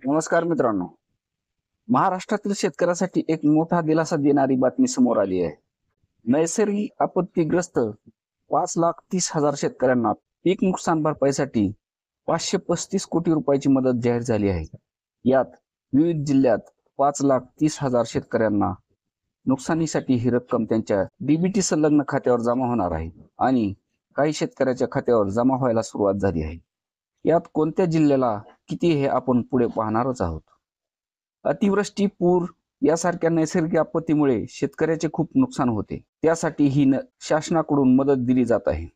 नमस्कार मित्रांनो. महाराष्ट्रातील शेतकऱ्यासाठी एक मोठा दिलासा देणारी बातमी समोर आली आहे. नैसर्गिक आपत्तीग्रस्त 5,30,000 शेतकऱ्यांना पीक नुकसान भरपाईसाठी 535 कोटी रुपयाची मदत जाहीर झाली आहे. यात विविध जिल्ह्यात 5,30,000 शेतकऱ्यांना नुकसानीसाठी ही रक्कम त्यांच्या डीबीटी संलग्न खात्यावर जमा होणार आहे आणि काही शेतकऱ्याच्या खात्यावर जमा व्हायला सुरुवात झाली आहे. यात कोणत्या जिल्ह्याला किती हे आपण पुढे पाहणारच आहोत. अतिवृष्टी, पूर यासारख्या नैसर्गिक आपत्तीमुळे शेतकऱ्याचे खूप नुकसान होते. त्यासाठी शासनाकडून मदत दिली जात आहे.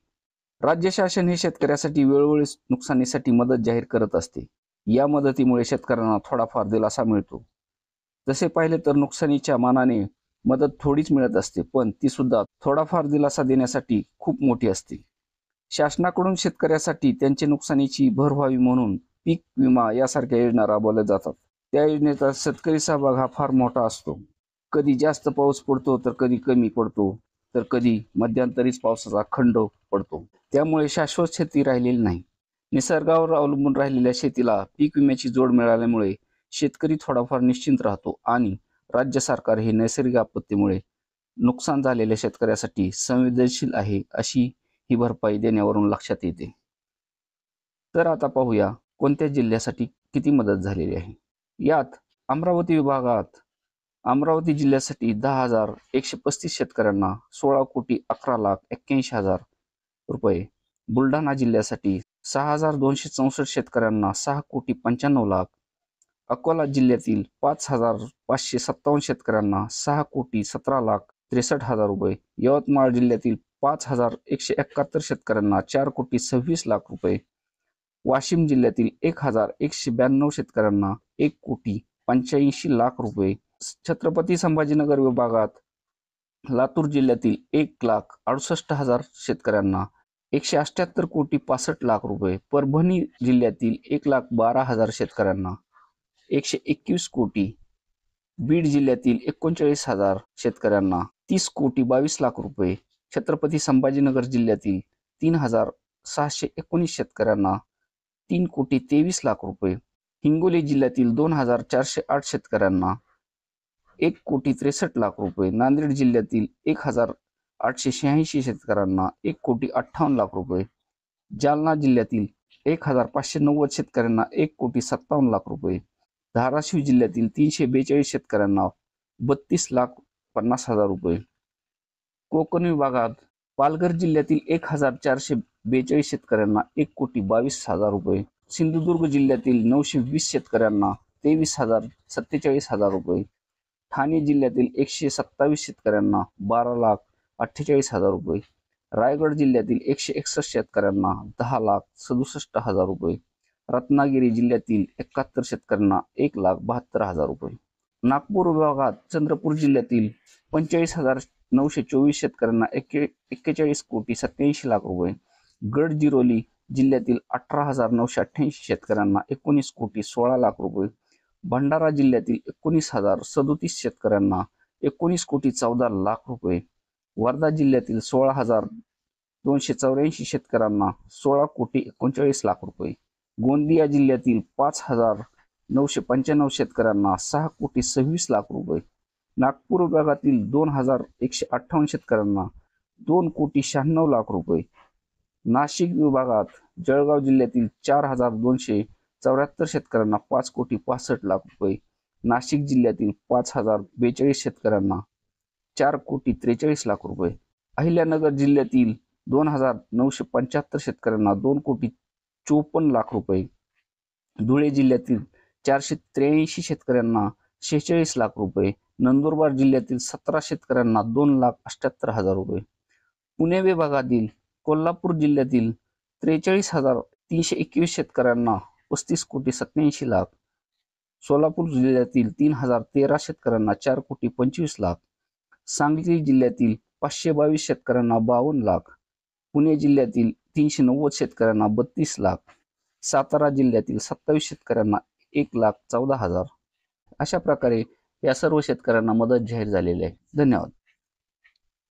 राज्य शासन हे शेतकऱ्यासाठी वेळोवेळी नुकसानीसाठी मदत जाहीर करत असते. या मदतीमुळे शेतकऱ्यांना थोडाफार दिलासा मिळतो. तसे पाहिले तर नुकसानीच्या मानाने मदत थोडीच मिळत असते, पण ती सुद्धा थोडाफार दिलासा देण्यासाठी खूप मोठी असते. शासनाकडून शेतकऱ्यासाठी त्यांचे नुकसानीची भर व्हावी म्हणून पीक विमा यासारख्या योजना राबवल्या जातात. त्या योजनेचा शेतकरी सहभाग हा फार मोठा असतो. कधी जास्त पाऊस पडतो तर कधी कमी पडतो, तर कधी मध्यंतरीच पावसाचा खंड पडतो. त्यामुळे शाश्वत शेती राहिलेली नाही. निसर्गावर अवलंबून राहिलेल्या शेतीला पीक विम्याची जोड मिळाल्यामुळे शेतकरी थोडाफार निश्चिंत राहतो आणि राज्य सरकार हे नैसर्गिक आपत्तीमुळे नुकसान झालेल्या शेतकऱ्यासाठी संवेदनशील आहे अशी ही भरपाई देण्यावरून लक्षात येते. तर आता पाहूया कोणत्या जिल्ह्यासाठी किती मदत झालेली आहे. यात अमरावती विभागात अमरावती जिल्ह्यासाठी 10,135 शेतकऱ्यांना 16,11,81,000 रुपये, बुलढाणा जिल्ह्यासाठी 6,264 शेतकऱ्यांना 6,95,00,000, अकोला जिल्ह्यातील 5,557 शेतकऱ्यांना 6,17,63,000 रुपये, यवतमाळ जिल्ह्यातील 5,171 शेतकऱ्यांना 4,26,00,000 रुपये, वाशिम जिल्ह्यातील 1,192 शेतकऱ्यांना 1,85,00,000 रुपये, छत्रपती संभाजीनगर विभागात लातूर जिल्ह्यातील 1,68,000 शेतकऱ्यांना 178,65,00,000 रुपये, परभणी जिल्ह्यातील 1,12,000 शेतकऱ्यांना 121 कोटी, बीड जिल्ह्यातील 39,000 शेतकऱ्यांना 30,22,00,000 रुपये, छत्रपती संभाजीनगर जिल्ह्यातील 3,619 शेतकऱ्यांना 3,23,00,000 रुपये, हिंगोली जिल्ह्यातील 2,408 शेतकऱ्यांना 1,63,00,000 रुपये, नांदेड जिल्ह्यातील 1,886 शेतकऱ्यांना 1,58,00,000 रुपये, जालना जिल्ह्यातील 1,590 शेतकऱ्यांना 1,57,00,000 रुपये, धाराशिव जिल्ह्यातील 342 शेतकऱ्यांना 32,50,000 रुपये, कोकण विभागात पालघर जिल्ह्यातील 1,442 शेतकऱ्यांना 1,22,00,000 रुपये, सिंधुदुर्ग जिल्ह्यातील 920 शेतकऱ्यांना 23,47,000 रुपये, ठाणे जिल्ह्यातील 127 शेतकऱ्यांना 12,48,000 रुपये, रायगड जिल्ह्यातील 161 शेतकऱ्यांना 10,67,000 रुपये, रत्नागिरी जिल्ह्यातील 71 शेतकऱ्यांना 1,72,000 रुपये, नागपूर विभागात चंद्रपूर जिल्ह्यातील 45,924 शेतकऱ्यांना 41,87,00,000 रुपये, गडचिरोली जिल्ह्यातील 18,988 शेतकऱ्यांना 19,16,00,000 रुपये, भंडारा जिल्ह्यातील 19,037 शेतकऱ्यांना 19,14,00,000 रुपये, वर्धा जिल्ह्यातील 16,284 शेतकऱ्यांना 16,39,00,000 रुपये, गोंदिया जिल्ह्यातील 5,995 शेतकऱ्यांना 6,26,00,000 रुपये, नागपूर विभागातील 2,158 शेतकऱ्यांना 2,96,00,000 रुपये, नाशिक विभागात जळगाव जिल्ह्यातील 4,274 शेतकऱ्यांना 5,65,00,000 रुपये, नाशिक जिल्ह्यातील 5,042 शेतकऱ्यांना 4,43,00,000 रुपये, अहिल्यानगर जिल्ह्यातील 2,975 शेतकऱ्यांना 2,54,00,000 रुपये, धुळे जिल्ह्यातील 483 शेतकऱ्यांना 46,00,000 रुपये, नंदुरबार जिल्ह्यातील 17 शेतकऱ्यांना 2,78,000 रुपये, पुणे विभागातील कोल्हापूर जिल्ह्यातील 43,321 शेतकऱ्यांना 35,87,00,000, सोलापूर जिल्ह्यातील 3,013 शेतकऱ्यांना 4,25,00,000, सांगली जिल्ह्यातील 522 शेतकऱ्यांना 52,00,000, पुणे जिल्ह्यातील 390 शेतकऱ्यांना 32,00,000, सातारा जिल्ह्यातील 27 शेतकऱ्यांना 1,14,000. अशा प्रकारे या सर्व शेतकऱ्यांना मदत जाहीर झालेली आहे. धन्यवाद.